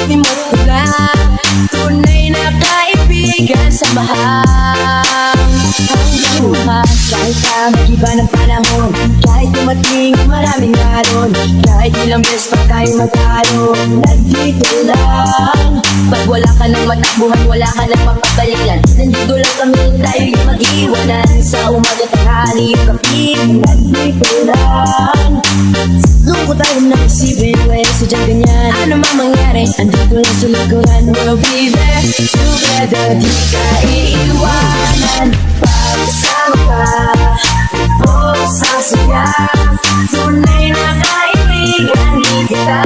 buti mo lang, tunay na kaibigan sa mahal. Hanggang bukas, kahit na mag-iba ng panahon, kahit dumating maraming alon, kahit ilang beses pa tayo magkalo, nandito lang. Pag wala ka ng matakbuhan, wala ka ng mapapalilan, nandito lang kami, tayo'y mag-iwanan. Sa umaga tanghali, gabi, nandito lang. Lungkot tayo na isipin, pwede dyan ganyan. Ano mang mangyari, andito lang sa likuran. We'll be there together, di ka iiwanan. Pagsama ka, o sasaya, tunay na kaibigan, di kita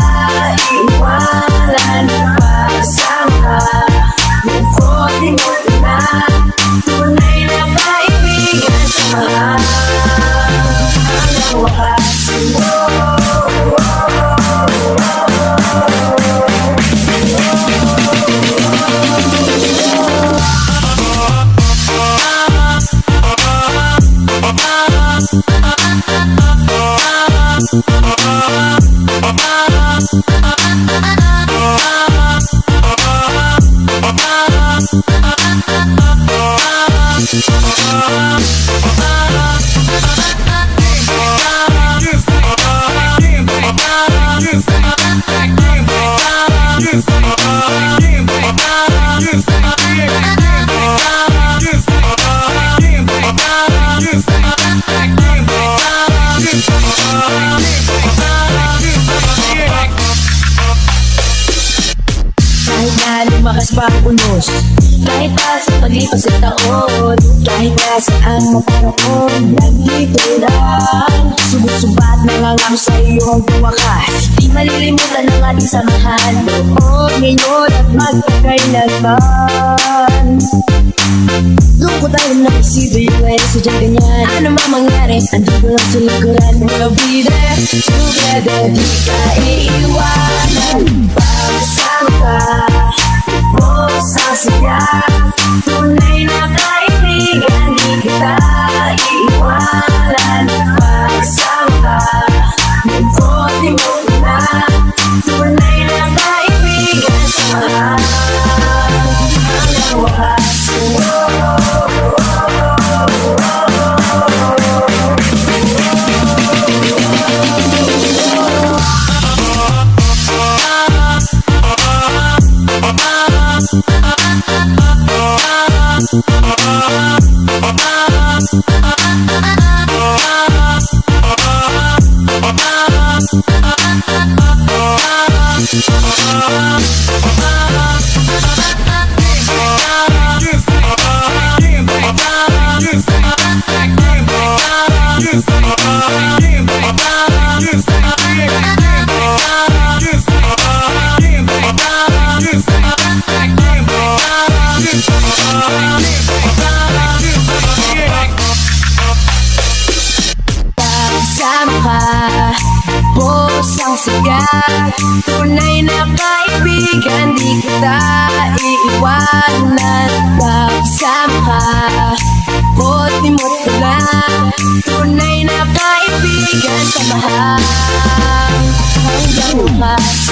iiwanan. Pagsama ka, lungkot mo na, tunay na kaibigan sa mahal. Hanggang wakas, kahit na lumakas pa ang unos, kahit pa sa paglipas ng taon, kahit na saan maparoon, nandito lang. Sumusubat nangangako sa iyo hanggang wakas, di malilimutan ang ating samahan, noon, ngayon at magkakailanman. Lungkot tayo na isipin, pwede sa dyan ganyan. Ano mang mangyari, andito lang sa likuran. We'll be there together, di ka iiwanan. Pagsama ka, o sasaya, tunay na kaibigan, di kita iiwanan. Pagsama ka, lungkot mo na, tunay na kaibigan sa mahal. Hanggang wakas, pagsama ka, bos ang sigat, tunay na kaibigan, di kita iiwanan. Pagsama ka, buti mo lang, tunay na kaibigan sa mahal. Hanggang wakas,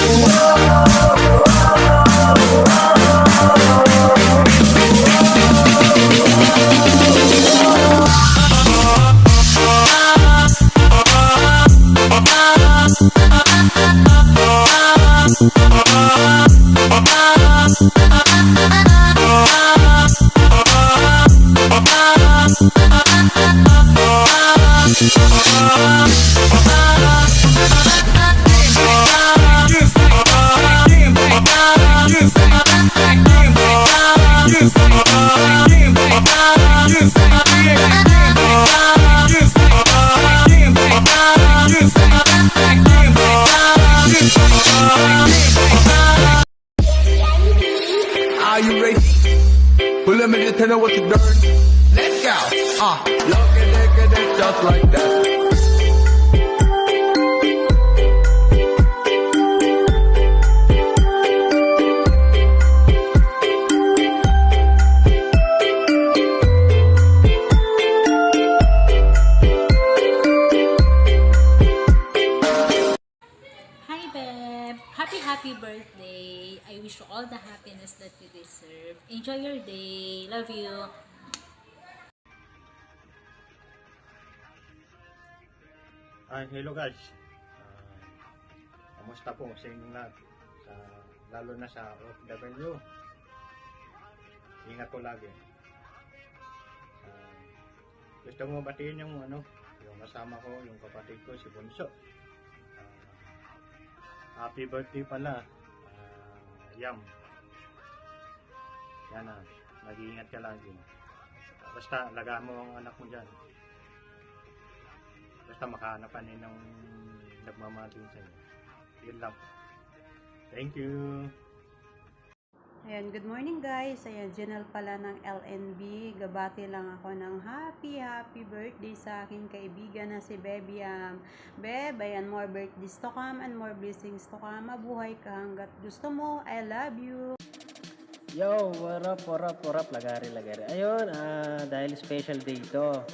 are you ready? Well, let me just tell you what you done. Let's go. Look at it, just like that. Hi, babe. Happy happy birthday. I wish you all the happiness that you deserve. Enjoy your day. Love you. Hello guys. Kamusta po sa inyong lahat? Lalo na sa OFW. Ingat po lagi. Gusto mo batiin yung yung kasama ko, yung kapatid ko, si Bunso. Happy birthday pala. Yam. Yan na. Mag-iingat ka lagi. Basta, lagaan mo ang anak mo dyan. Basta makahanap ka ng nagmamahal din sa'yo. Yun lang. Thank you. Ayan, good morning guys. Ayan, Janelle pala ng LNB. Gabati lang ako ng happy birthday sa aking kaibigan na si Bebiam. Beb, ayan, more birthdays to come and more blessings to come. Mabuhay ka hanggat gusto mo. I love you. Yo, what up, lagari. Ayun, dahil special day ito,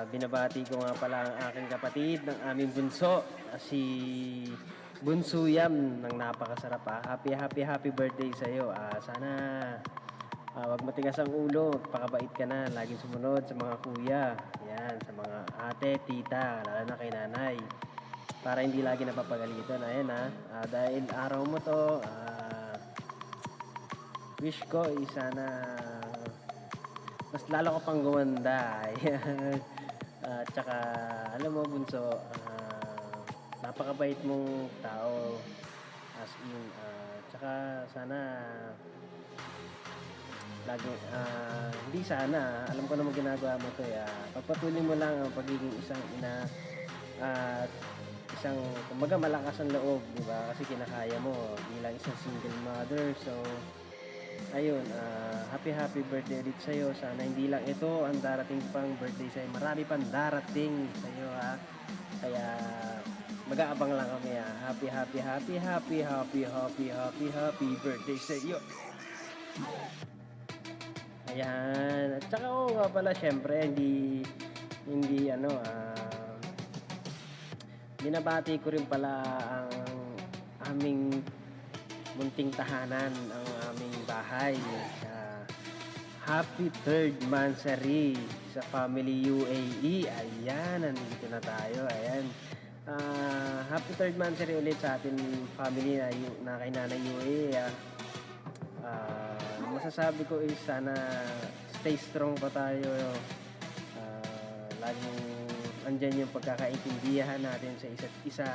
binabati ko nga pala ang aking kapatid ng aming bunso, si Bunso Yam, ng napakasarap. Happy birthday sa iyo. Sana wag matigas ang ulo, magpakabait ka na, laging sumunod sa mga kuya, yan, sa mga ate, tita, lalo na kay nanay, para hindi lagi napapagalitan. Ayan dahil araw mo to, wish ko sana mas lalo ko pang gumanda. Ayan. Tsaka alam mo Bunso, napakabait mong tao, as in, tsaka sana lagi, hindi sana, alam ko naman ginagawa mo to, pagpatuloy mo lang ang pagiging isang ina at isang, kumbaga, malakas ang loob, di ba? Kasi kinakaya mo bilang isang single mother. So ayun, happy birthday ulit sa'yo. Sana hindi lang ito ang darating pang birthday sa'yo, marami pang darating sa'yo, kaya mag-aabang lang kami. Happy birthday sa'yo. Ayan, at saka nga pala, syempre hindi binabati ko rin pala ang aming munting tahanan, ang aming bahay. Happy 3rd Mansari sa Family UAE. Ayan, nandito na tayo. Ayan. Happy 3rd Mansari ulit sa ating family na kay Nanay UAE. Masasabi ko is sana stay strong pa tayo. Laging andyan yung pagkakaintindihan natin sa isa't isa.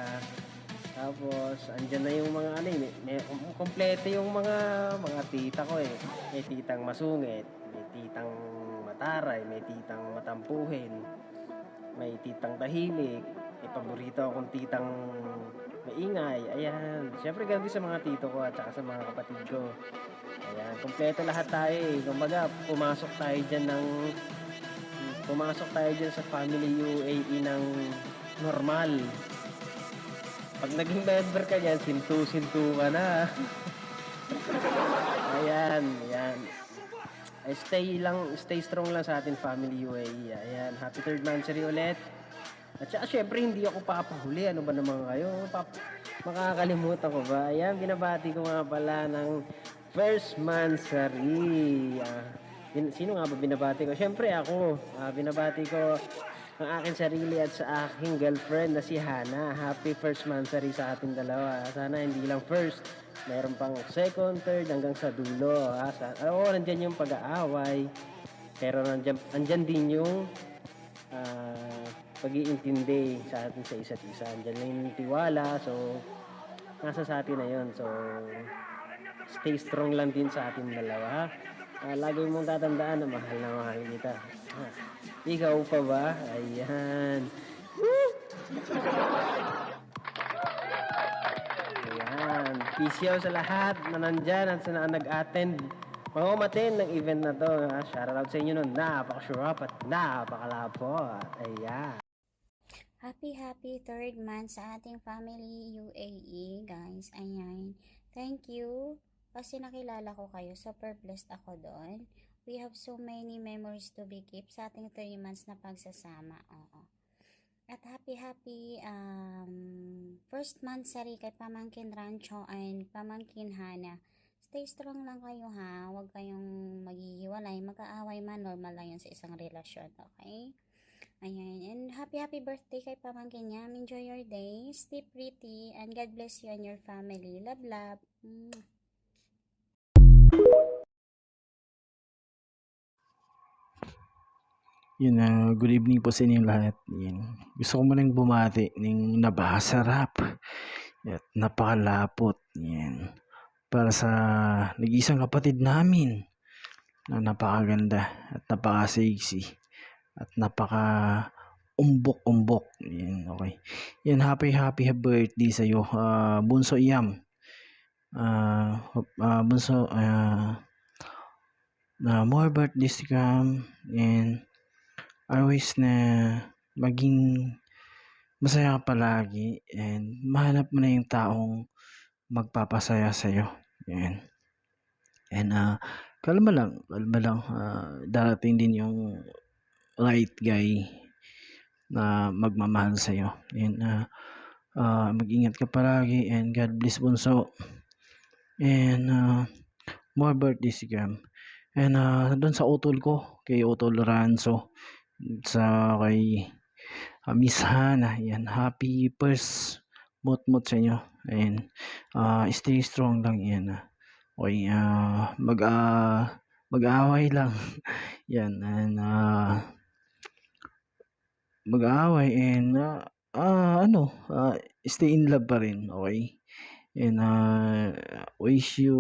Tapos, andyan na yung mga may kompleto yung mga tita ko eh. May titang masungit, may titang mataray, may titang matampuhin, may titang tahimik, may paborito akong titang maingay. Ayan, syempre ganun din sa mga tito ko at saka sa mga kapatid ko. Ayan, kompleto lahat tayo eh. Kumbaga, pumasok tayo dyan sa Family UAE ng normal. Pag naging member ka dyan, sintu ka na. Ayan. Ay, stay strong lang sa atin Family UAE. Ayan, happy 3rd Mansari ulit. At saka syempre hindi ako papahuli. Ano ba naman kayo? Makakalimutan ko ba? Ayan, binabati ko nga pala ng 1st Mansari. Sino nga ba binabati ko? Syempre ako. Binabati ko ang aking sarili at sa aking girlfriend na si Hana. Happy 1st Mansari sa ating dalawa. Sana hindi lang first, mayroon pang 2nd, 3rd hanggang sa dulo. Nandyan yung pag-aaway, pero nandyan din yung pag-iintindi sa atin sa isa't isa. Nandyan lang yung tiwala. So nasa sa atin na yun. So stay strong lang din sa ating dalawa. Lagi mong tatandaan na mahal kita. Ikaw pa ba? Ayan. Woo! Ayan. Peace out sa lahat na nandyan at sa nag-attend. Mga umatin ng event na to. Shout out sa inyo nun. Napakasarap at napakalapot. Ayan. Happy 3rd month sa ating family UAE, guys. Ayan. Thank you. Kasi nakilala ko kayo. Super blessed ako doon. We have so many memories to be kept sa ating 3 months na pagsasama. Oo. At happy first monthsary kay Pamangkin Rancho and Pamangkin Hana. Stay strong lang kayo ha. Huwag kayong maghihiwalay. Mag-aaway man, normal lang yun sa isang relasyon. Okay? Ayan. And happy birthday kay Pamangkin Yam. Enjoy your day. Stay pretty. And God bless you and your family. Love, love. Yun, good evening po sa inyong lahat. Yan. Gusto ko munang bumati ng napakasarap at napakalapot. Yan. Para sa nag-isang kapatid namin na napakaganda at napaka-sexy at napaka-umbok-umbok. Yan, okay. Yan, happy birthday sa iyo, Bunso Iyam. Bunso, more birthdays to come, and always na maging masaya ka palagi and mahanap mo na yung taong magpapasaya sa'yo. Yan. And kalma lang. Darating din yung right guy na magmamahal sa'yo. And mag-ingat ka palagi and God bless, Bunso. And more birthdays to come. And doon sa utol ko, kay Utol Ranzo, sa kay Miss Hana, yan, happy first mut sa inyo. Ayan, stay strong lang yan. Okay, mag-aaway lang. Yan, and mag-aaway and stay in love pa rin, okay? And wish you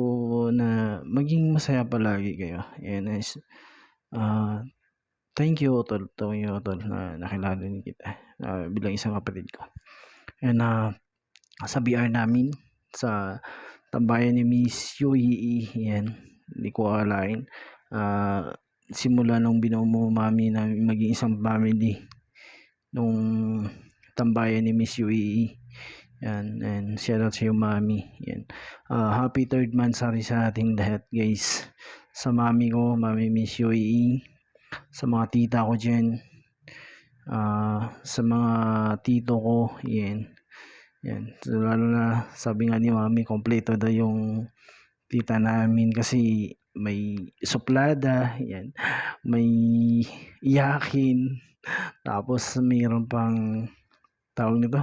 na maging masaya palagi kayo. And thank you, Utol. Na nakilala din kita bilang isang kapatid ko. And sa BR namin, sa tambayan ni Miss Yui, yan, hindi ko akalain. Simula nung binumumami na maging isang family nung tambayan ni Miss Yui. Yan, and shout out sa iyo, Mami. Yan. Happy third monthsary sa ating lahat, guys. Sa mami ko, Mami Miss Yui, sa mga tita ko dyan, sa mga tito ko, yan. So, lalo na, sabi nga ni Mami, kompleto daw yung tita namin kasi may suplada, yan, may iyakin, tapos mayroon pang tawag nito,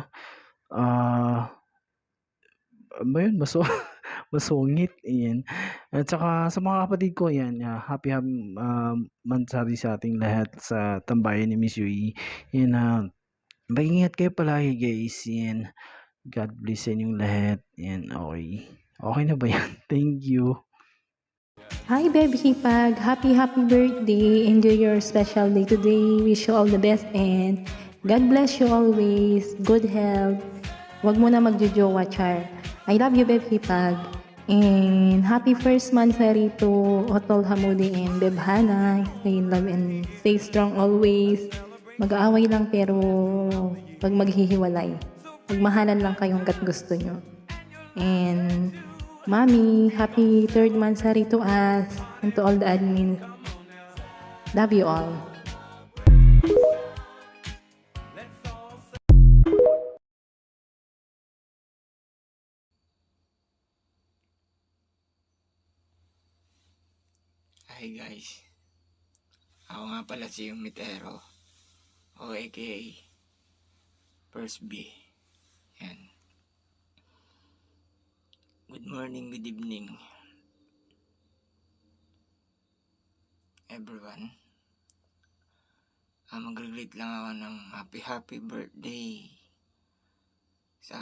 masungit, yan. At saka sa mga kapatid ko, yan, happy monthsary sa ating lahat sa tambayan ni Miss Yui. Yan, mag-ingat kayo palagi, guys. Yan, God bless sa inyong lahat. Yan, okay na ba yan? Thank you. Hi, Baby Hipag. Happy birthday. Enjoy your special day today. Wish you all the best and God bless you always. Good health. Huwag mo na magjojowa, Char. I love you, Baby Hipag. And happy first monthsary to Otol Hamudi and Beb Hana. Stay in love and stay strong always. Mag-aaway lang pero pag maghihiwalay, magmahalan lang kayong gat gusto nyo. And Mami, happy third monthsary to us and to all the admins. Love you all. Hi guys, ako nga pala si yung Mitero o aka First B. Yan. Good morning, good evening everyone. Mag-greet lang ako ng happy birthday sa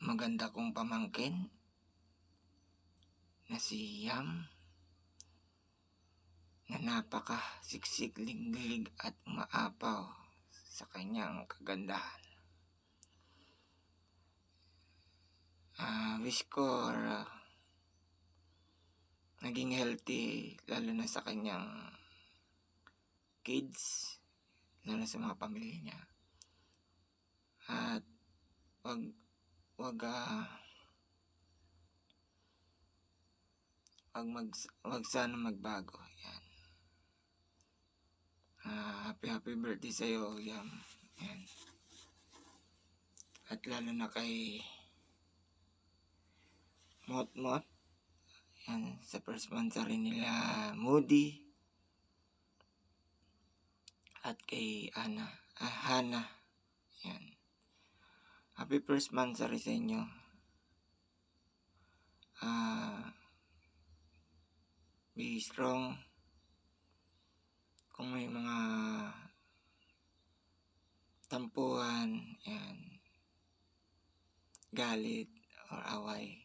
maganda kong pamangkin na si Yam, na napaka-siksik, liglig at maapaw sa kanyang kagandahan. Wish ko naging healthy, lalo na sa kanyang kids, lalo sa mga pamilya niya. At wag sana magbago. Yan. Happy birthday sa iyo, Yam. Yan. At lalo na kay Mot. Yan, sa first monthsary nila Moody. At kay Hana. Yan. Happy first monthsary sa inyo. Be strong. Kung may mga tampuhan, yan, galit or away,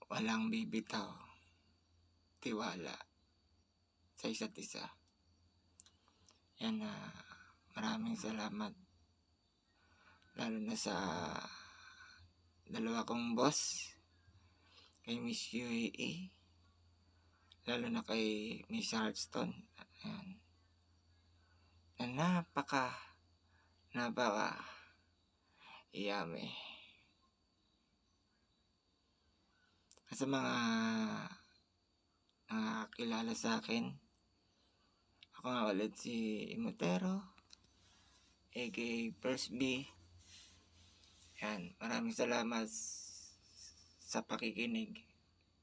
walang bibitaw, tiwala sa isa't isa. Yan, maraming salamat, lalo na sa dalawa kong boss, kay Miss UAE, lalo na kay Miss Hearthstone. Ayan. Na napaka yummy. Sa mga nakakilala sa akin, ako nga ulit si Imotero, aka First B. Yan, maraming salamat sa pakikinig.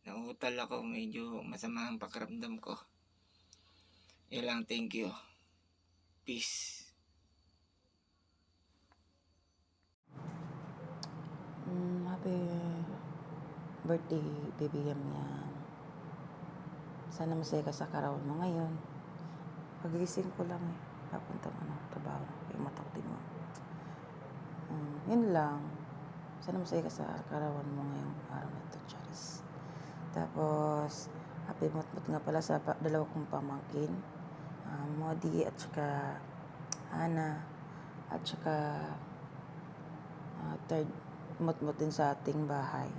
Nauutal ako, medyo masama ang pakiramdam ko. Ilang thank you. Peace. Happy birthday, baby Yamyam. Sana masaya ka sa karawan mo ngayon. Pagising ko lang papunta trabaho. Kaya matakot din mo. Yun lang. Sana masaya ka sa karawan mo ngayong araw na ito, Charis. Tapos, happy mutmut nga pala sa dalawa kong pamangkin. Modi at saka Hana. At saka third mutmut din sa ating bahay.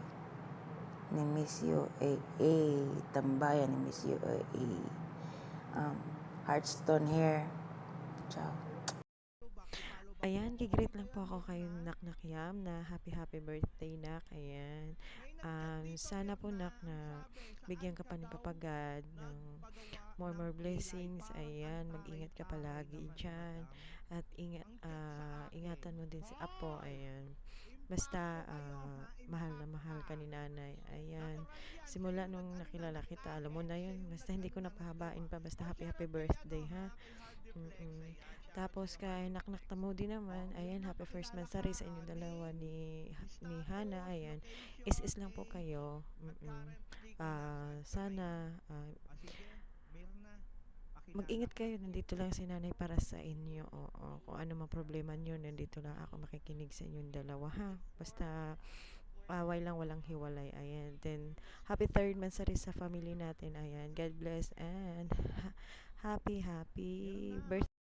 Ni Miss UAE. Tambayan ni Miss UAE. Hearthstone here. Ciao. Ayan, gigreet lang po ako kay Nak Yam na happy birthday, Nak. Ayan. Sana po, Nak, na bigyan ka pa ni Papa God ng more blessings. Ayan, mag-ingat ka palagi dyan. At ingatan mo din si Apo. Ayan. Basta, mahal na mahal ka ni Nanay. Ayan. Simula nung nakilala kita, alam mo na yun. Basta hindi ko napahabain pa. Basta happy birthday, ha? Tapos kay Nak Tamudi naman, ayan, happy first monthsary sa inyong dalawa ni Hana. Ayan, is lang po kayo. Sana mag-ingat kayo. Nandito lang si Nanay para sa inyo. Oo, kung ano mang problema nyo, nandito lang ako makikinig sa inyong dalawa, ha? Basta away lang, walang hiwalay. Ayan, then happy third monthsary sa family natin. Ayan, God bless and happy birthday.